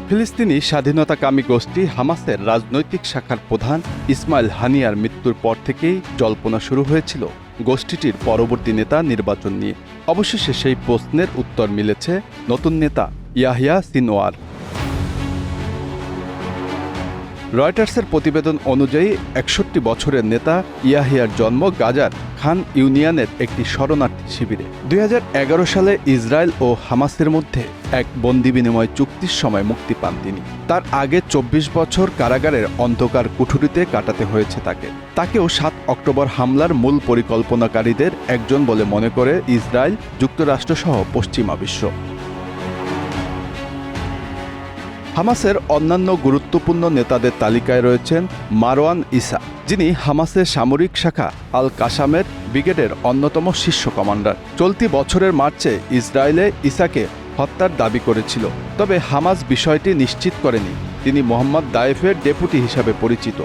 ফিলিস্তিনি স্বাধীনতাকামী গোষ্ঠী হামাসের রাজনৈতিক শাখার প্রধান ইসমাইল হানিয়ার মৃত্যুর পর থেকেই জল্পনা শুরু হয়েছিল গোষ্ঠীটির পরবর্তী নেতা নির্বাচন নিয়ে। অবশেষে সেই প্রশ্নের উত্তর মিলেছে নতুন নেতা ইয়াহিয়া সিনওয়ার। রয়টার্সের প্রতিবেদন অনুযায়ী ৬১ বছরের নেতা ইয়াহিয়ার জন্ম গাজার খান ইউনিয়নের একটি শরণার্থী শিবিরে। ২০১১ সালে ইসরায়েল ও হামাসের মধ্যে এক বন্দি বিনিময় চুক্তির সময় মুক্তি পান তিনি। তার আগে ২৪ বছর কারাগারের অন্ধকার কুঠুরিতে কাটাতে হয়েছে তাকেও ৭ অক্টোবর হামলার মূল পরিকল্পনাকারীদের একজন বলে মনে করে ইসরায়েল, যুক্তরাষ্ট্রসহ পশ্চিমা বিশ্ব। হামাসের অন্যান্য গুরুত্বপূর্ণ নেতাদের তালিকায় রয়েছেন মারওয়ান ইসা, যিনি হামাসের সামরিক শাখা আল কাসামের ব্রিগেডের অন্যতম শীর্ষ কমান্ডার। চলতি বছরের মার্চে ইসরায়েলে ইসাকে হত্যার দাবি করেছিল, তবে হামাস বিষয়টি নিশ্চিত করেনি। তিনি মোহাম্মদ দায়েফের ডেপুটি হিসাবে পরিচিত।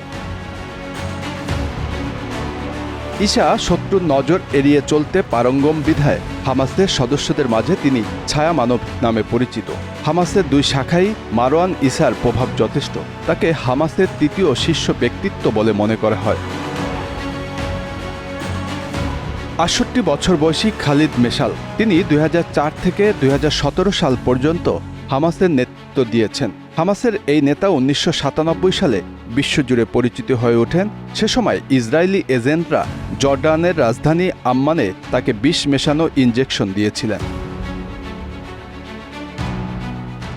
ইসা শত্রুর নজর এড়িয়ে চলতে পারঙ্গম বিধায় হামাসের সদস্যদের মাঝে তিনি ছায়া মানব নামে পরিচিত। হামাসের দুই শাখাই মারওয়ান ইসার প্রভাব যথেষ্ট। তাকে হামাসের তৃতীয় শীর্ষ ব্যক্তিত্ব বলে মনে করা হয়। ৬৮ বছর বয়সী খালিদ মেশাল, তিনি ২০০৪ থেকে ২০১৭ সাল পর্যন্ত হামাসের নেতৃত্ব দিয়েছেন। হামাসের এই নেতা ১৯৯৭ সালে বিশ্বজুড়ে পরিচিত হয়ে ওঠেন। সে সময় ইসরায়েলি এজেন্টরা জর্ডানের রাজধানী আম্মানে তাকে বিষ মেশানো ইনজেকশন দিয়েছিলেন।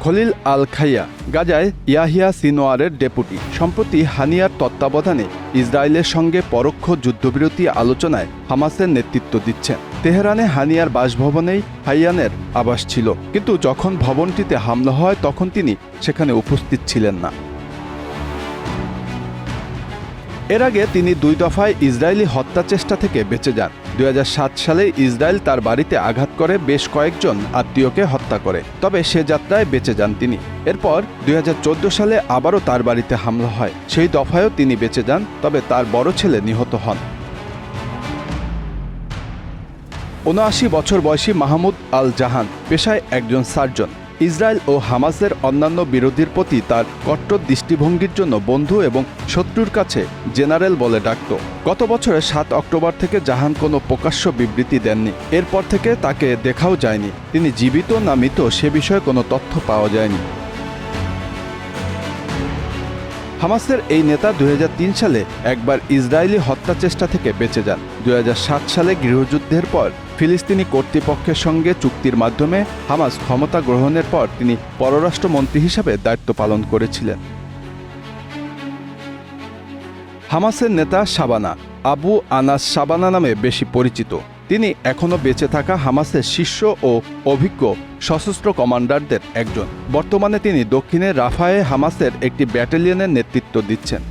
খলিল আল খাইয়া গাজায় ইয়াহিয়া সিনওয়ারের ডেপুটি। সম্প্রতি হানিয়ার তত্ত্বাবধানে ইসরায়েলের সঙ্গে পরোক্ষ যুদ্ধবিরতি আলোচনায় হামাসের নেতৃত্ব দিচ্ছেন। তেহরানে হানিয়ার বাসভবনেই হাইয়ানের আবাস ছিল, কিন্তু যখন ভবনটিতে হামলা হয় তখন তিনি সেখানে উপস্থিত ছিলেন না। এর আগে তিনি ২ দফায় ইসরায়েলি হত্যা চেষ্টা থেকে বেঁচে যান। ২০০৭ সালে ইসরায়েল তার বাড়িতে আঘাত করে বেশ কয়েকজন আত্মীয়কে হত্যা করে, তবে সে যাত্রায় বেঁচে যান তিনি। এরপর ২০১৪ সালে আবারও তার বাড়িতে হামলা হয়। সেই দফায়ও তিনি বেঁচে যান, তবে তার বড় ছেলে নিহত হন। ৭৯ বছর বয়সী মাহমুদ আল জাহান পেশায় একজন সার্জন। ইসরায়েল ও হামাসের অন্যান্য বিরোধীর প্রতি তার কট্টর দৃষ্টিভঙ্গির জন্য বন্ধু এবং শত্রুর কাছে জেনারেল বলে ডাকত। গত বছরের ৭ অক্টোবর থেকে জাহান কোনো প্রকাশ্য বিবৃতি দেননি। এরপর থেকে তাকে দেখাও যায়নি। তিনি জীবিত না মৃত সে বিষয়ে কোনো তথ্য পাওয়া যায়নি। হামাসের এই নেতা ২০০৩ সালে একবার ইসরায়েলি হত্যা চেষ্টা থেকে বেঁচে যান। ২০০৭ সালে গৃহযুদ্ধের পর ফিলিস্তিনি কর্তৃপক্ষের সঙ্গে চুক্তির মাধ্যমে হামাস ক্ষমতা গ্রহণের পর তিনি পররাষ্ট্রমন্ত্রী হিসাবে দায়িত্ব পালন করেছিলেন। হামাসের নেতা শাবানা আবু আনাস শাবানা নামে বেশি পরিচিত। তিনি এখনও বেঁচে থাকা হামাসের শীর্ষ ও অভিজ্ঞ সশস্ত্র কমান্ডারদের একজন। বর্তমানে তিনি দক্ষিণে রাফায়ে হামাসের একটি ব্যাটালিয়নের নেতৃত্ব দিচ্ছেন।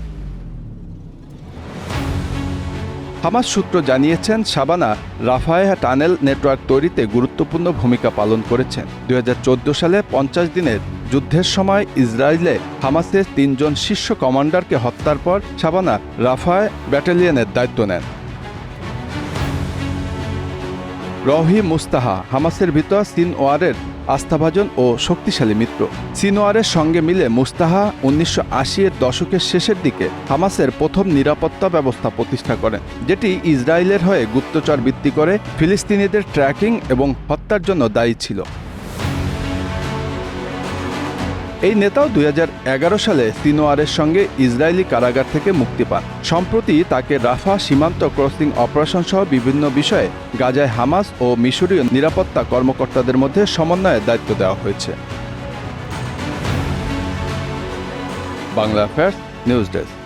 হামাস সূত্র জানিয়েছেন, শাবানা রাফায়ে টানেল নেটওয়ার্ক তৈরিতে গুরুত্বপূর্ণ ভূমিকা পালন করেছেন। ২০১৪ সালে ৫০ দিনের যুদ্ধের সময় ইসরায়েলে হামাসের ৩ জন শীর্ষ কমান্ডারকে হত্যার পর শাবানা রাফায়ে ব্যাটালিয়নের দায়িত্ব নেন। রহি মুস্তাহা হামাসের ভিতর সিনওয়ারের আস্থাভাজন ও শক্তিশালী মিত্র। সিনওয়ারের সঙ্গে মিলে মুস্তাহা ১৯৮০-এর দশকের শেষের দিকে হামাসের প্রথম নিরাপত্তা ব্যবস্থা প্রতিষ্ঠা করেন, যেটি ইসরায়েলের হয়ে গুপ্তচর ভিত্তি করে ফিলিস্তিনিদের ট্র্যাকিং এবং হত্যার জন্য দায়ী ছিল। এই নেতাও ২০১১ সালে সিনওয়ারের সঙ্গে ইসরায়েলি কারাগার থেকে মুক্তি পান। সম্প্রতি তাকে রাফা সীমান্ত ক্রসিং অপারেশন সহ বিভিন্ন বিষয়ে গাজায় হামাস ও মিশরীয় নিরাপত্তা কর্মকর্তাদের মধ্যে সমন্বয়ের দায়িত্ব দেওয়া হয়েছে। Bangla affairs news desk.